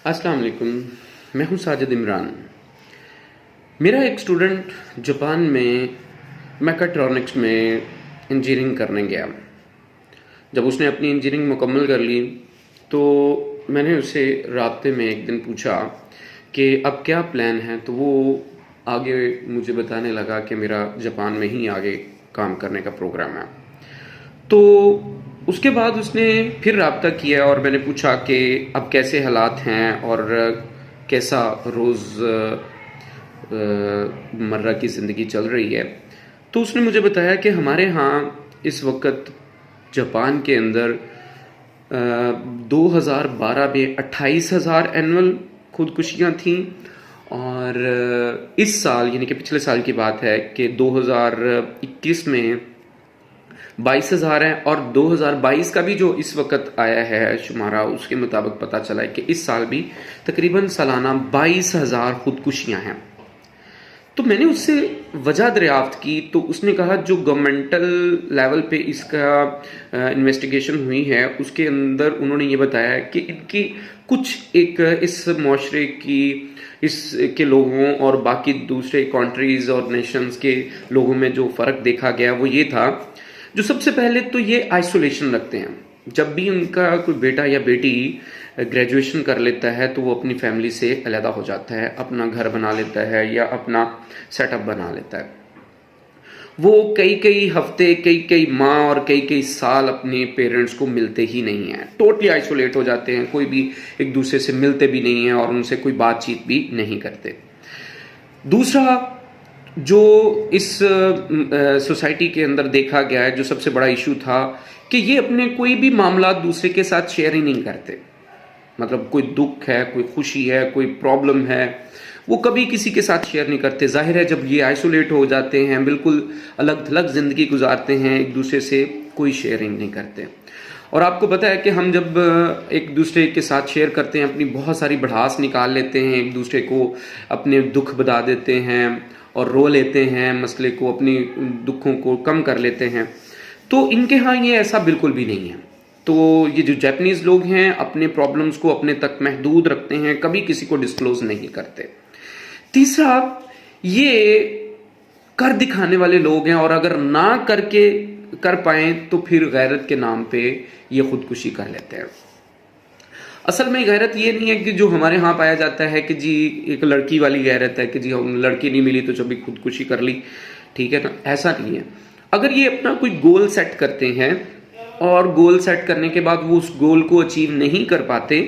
अस्सलाम वालेकुम। मैं हूँ साजिद इमरान। मेरा एक स्टूडेंट जापान में मैकाट्रॉनिक्स में इंजीनियरिंग करने गया। जब उसने अपनी इंजीनियरिंग मुकम्मल कर ली तो मैंने उससे राब्ते में एक दिन पूछा कि अब क्या प्लान है, तो वो आगे मुझे बताने लगा कि मेरा जापान में ही आगे काम करने का प्रोग्राम है। तो उसके बाद उसने फिर राब्ता किया और मैंने पूछा कि अब कैसे हालात हैं और कैसा रोज़ मर्रा की ज़िंदगी चल रही है। तो उसने मुझे बताया कि हमारे यहाँ इस वक्त जापान के अंदर 2012 में 28,000 एनुअल खुदकुशियाँ थीं और इस साल यानी कि पिछले साल की बात है कि 2021 में 22,000 है और 2022 का भी जो इस वक्त आया है शुमारा, उसके मुताबिक पता चला है कि इस साल भी तकरीबन सालाना 22,000 खुदकुशियाँ हैं। तो मैंने उससे वजह दरियाफ्त की तो उसने कहा जो गवर्नमेंटल लेवल पे इसका इन्वेस्टिगेशन हुई है उसके अंदर उन्होंने ये बताया कि इनकी कुछ एक इस माशरे की इसके लोगों और बाकी दूसरे कंट्रीज़ और नेशंस के लोगों में जो फ़र्क देखा गया वो ये था। जो सबसे पहले तो ये आइसोलेशन रखते हैं। जब भी उनका कोई बेटा या बेटी ग्रेजुएशन कर लेता है तो वो अपनी फैमिली से अलहदा हो जाता है, अपना घर बना लेता है या अपना सेटअप बना लेता है। वो कई कई हफ्ते, कई कई माह और कई कई साल अपने पेरेंट्स को मिलते ही नहीं हैं, टोटली आइसोलेट हो जाते हैं, कोई भी एक दूसरे से मिलते भी नहीं हैं और उनसे कोई बातचीत भी नहीं करते। दूसरा जो इस सोसाइटी के अंदर देखा गया है, जो सबसे बड़ा इशू था कि ये अपने कोई भी मामला दूसरे के साथ शेयर ही नहीं करते। मतलब कोई दुख है, कोई खुशी है, कोई प्रॉब्लम है, वो कभी किसी के साथ शेयर नहीं करते। जाहिर है जब ये आइसोलेट हो जाते हैं, बिल्कुल अलग थलग ज़िंदगी गुजारते हैं, एक दूसरे से कोई शेयरिंग नहीं करते। और आपको पता है कि हम जब एक दूसरे के साथ शेयर करते हैं, अपनी बहुत सारी भड़ास निकाल लेते हैं, एक दूसरे को अपने दुख बता देते हैं और रो लेते हैं, मसले को, अपनी दुखों को कम कर लेते हैं। तो इनके यहाँ ये ऐसा बिल्कुल भी नहीं है। तो ये जो जापानीज़ लोग हैं अपने प्रॉब्लम्स को अपने तक महदूद रखते हैं, कभी किसी को डिस्क्लोज नहीं करते। तीसरा, ये कर दिखाने वाले लोग हैं और अगर ना करके कर पाएं तो फिर गैरत के नाम पे ये खुदकुशी कर लेते हैं। असल में गैरत ये नहीं है कि जो हमारे यहाँ पाया जाता है कि जी एक लड़की वाली गैरत है कि जी हम लड़की नहीं मिली तो जब भी खुदकुशी कर ली, ठीक है ना, ऐसा नहीं है। अगर ये अपना कोई गोल सेट करते हैं और गोल सेट करने के बाद वो उस गोल को अचीव नहीं कर पाते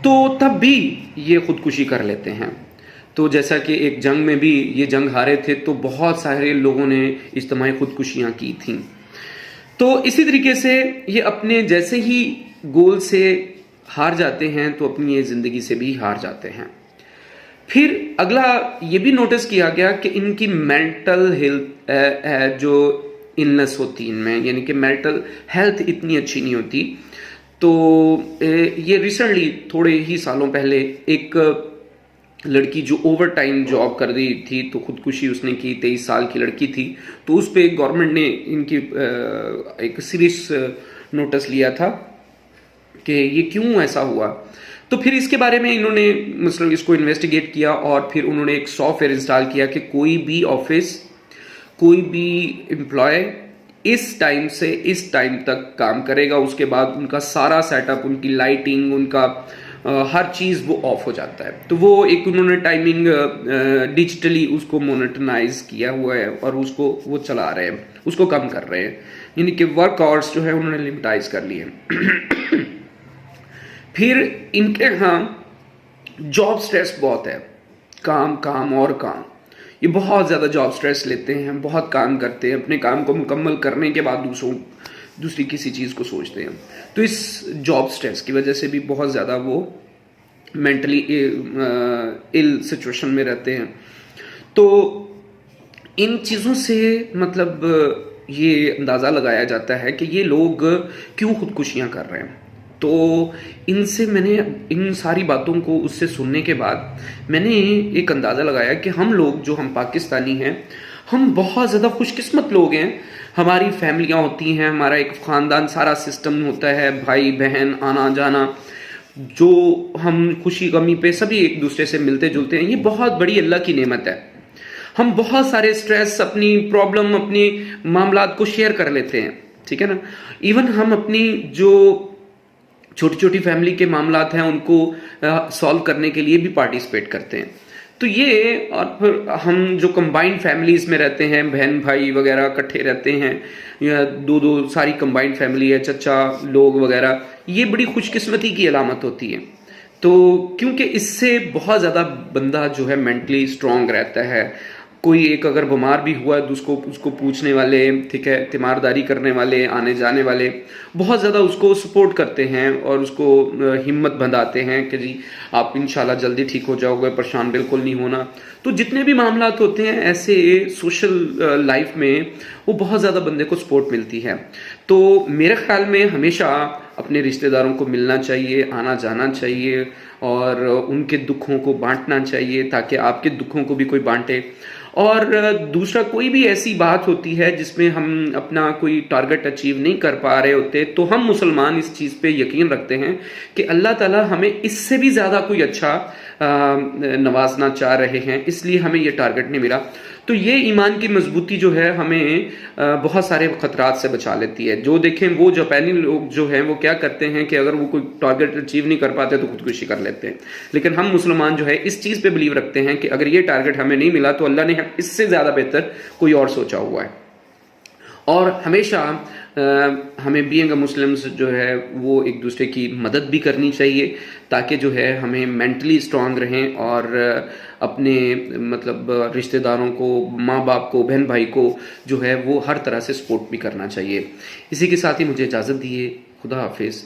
तो तब भी ये खुदकुशी कर लेते हैं। तो जैसा कि एक जंग में भी ये जंग हारे थे तो बहुत सारे लोगों ने इज्तिमाई खुदकुशियाँ की थीं। तो इसी तरीके से ये अपने जैसे ही गोल से हार जाते हैं तो अपनी ये ज़िंदगी से भी हार जाते हैं। फिर अगला ये भी नोटिस किया गया कि इनकी मेंटल हेल्थ जो इलनेस होती इनमें, यानी कि मेंटल हेल्थ इतनी अच्छी नहीं होती। तो ये रिसेंटली थोड़े ही सालों पहले एक लड़की जो ओवर टाइम जॉब कर रही थी तो खुदकुशी उसने की, 23 साल की लड़की थी। तो उस पर गवर्नमेंट ने इनकी एक सीरियस नोटिस लिया था कि ये क्यों ऐसा हुआ। तो फिर इसके बारे में इन्होंने मतलब इसको इन्वेस्टिगेट किया और फिर उन्होंने एक सॉफ्टवेयर इंस्टॉल किया कि कोई भी ऑफिस, कोई भी एम्प्लॉय इस टाइम से इस टाइम तक काम करेगा, उसके बाद उनका सारा सेटअप, उनकी लाइटिंग, उनका हर चीज़ वो ऑफ हो जाता है। तो वो एक उन्होंने टाइमिंग डिजिटली उसको मोनेटनाइज किया हुआ है और उसको वो चला रहे हैं, उसको कम कर रहे हैं, यानी कि वर्क आवर्स जो है उन्होंने लिमिटाइज कर लिए हैं। फिर इनके यहाँ जॉब स्ट्रेस बहुत है, काम काम और काम। ये बहुत ज़्यादा जॉब स्ट्रेस लेते हैं, बहुत काम करते हैं, अपने काम को मुकम्मल करने के बाद दूसरी किसी चीज़ को सोचते हैं। तो इस जॉब स्ट्रेस की वजह से भी बहुत ज़्यादा वो मेंटली इल सिचुएशन में रहते हैं। तो इन चीज़ों से मतलब ये अंदाज़ा लगाया जाता है कि ये लोग क्यों खुदकुशियाँ कर रहे हैं। तो इनसे मैंने इन सारी बातों को उससे सुनने के बाद मैंने एक अंदाज़ा लगाया कि हम लोग जो हम पाकिस्तानी हैं, हम बहुत ज़्यादा खुशकिस्मत लोग हैं। हमारी फैमिलियाँ होती हैं, हमारा एक ख़ानदान, सारा सिस्टम होता है, भाई बहन आना जाना, जो हम खुशी गमी पे सभी एक दूसरे से मिलते जुलते हैं, ये बहुत बड़ी अल्लाह की नेमत है। हम बहुत सारे स्ट्रेस, अपनी प्रॉब्लम, अपनी मामलात को शेयर कर लेते हैं, ठीक है ना। इवन हम अपनी जो छोटी छोटी फैमिली के मामलात हैं उनको सॉल्व करने के लिए भी पार्टिसिपेट करते हैं। तो ये, और फिर हम जो कंबाइंड फैमिलीज में रहते हैं, बहन भाई वगैरह इकट्ठे रहते हैं, या दो दो सारी कंबाइंड फैमिली है, चचा लोग वगैरह, ये बड़ी खुशकिस्मती की अलामत होती है। तो क्योंकि इससे बहुत ज़्यादा बंदा जो है मेंटली स्ट्रांग रहता है। कोई एक अगर बीमार भी हुआ है तो उसको पूछने वाले, ठीक है, तीमारदारी करने वाले, आने जाने वाले बहुत ज़्यादा उसको सपोर्ट करते हैं और उसको हिम्मत बंधाते हैं कि जी आप इंशाल्लाह जल्दी ठीक हो जाओगे, परेशान बिल्कुल नहीं होना। तो जितने भी मामलात होते हैं ऐसे सोशल लाइफ में, वो बहुत ज़्यादा बंदे को सपोर्ट मिलती है। तो मेरे ख्याल में हमेशा अपने रिश्तेदारों को मिलना चाहिए, आना जाना चाहिए और उनके दुखों को बांटना चाहिए, ताकि आपके दुखों को भी कोई बांटे। और दूसरा, कोई भी ऐसी बात होती है जिसमें हम अपना कोई टारगेट अचीव नहीं कर पा रहे होते, तो हम मुसलमान इस चीज़ पे यकीन रखते हैं कि अल्लाह ताला हमें इससे भी ज़्यादा कोई अच्छा नवाजना चाह रहे हैं, इसलिए हमें ये टारगेट नहीं मिला। तो ये ईमान की मजबूती जो है हमें बहुत सारे खतरात से बचा लेती है। जो देखें, वो जापानी लोग जो हैं वो क्या करते हैं कि अगर वो कोई टारगेट अचीव नहीं कर पाते तो खुदकुशी कर लेते हैं। लेकिन हम मुसलमान जो है इस चीज़ पे बिलीव रखते हैं कि अगर ये टारगेट हमें नहीं मिला तो अल्लाह ने इससे ज़्यादा बेहतर कोई और सोचा हुआ है। और हमेशा हमें बीइंग अ मुस्लिम्स जो है वो एक दूसरे की मदद भी करनी चाहिए, ताकि जो है हमें मेंटली स्ट्रांग रहें और अपने मतलब रिश्तेदारों को, माँ बाप को, बहन भाई को जो है वो हर तरह से सपोर्ट भी करना चाहिए। इसी के साथ ही मुझे इजाज़त दिए। खुदा हाफिज़।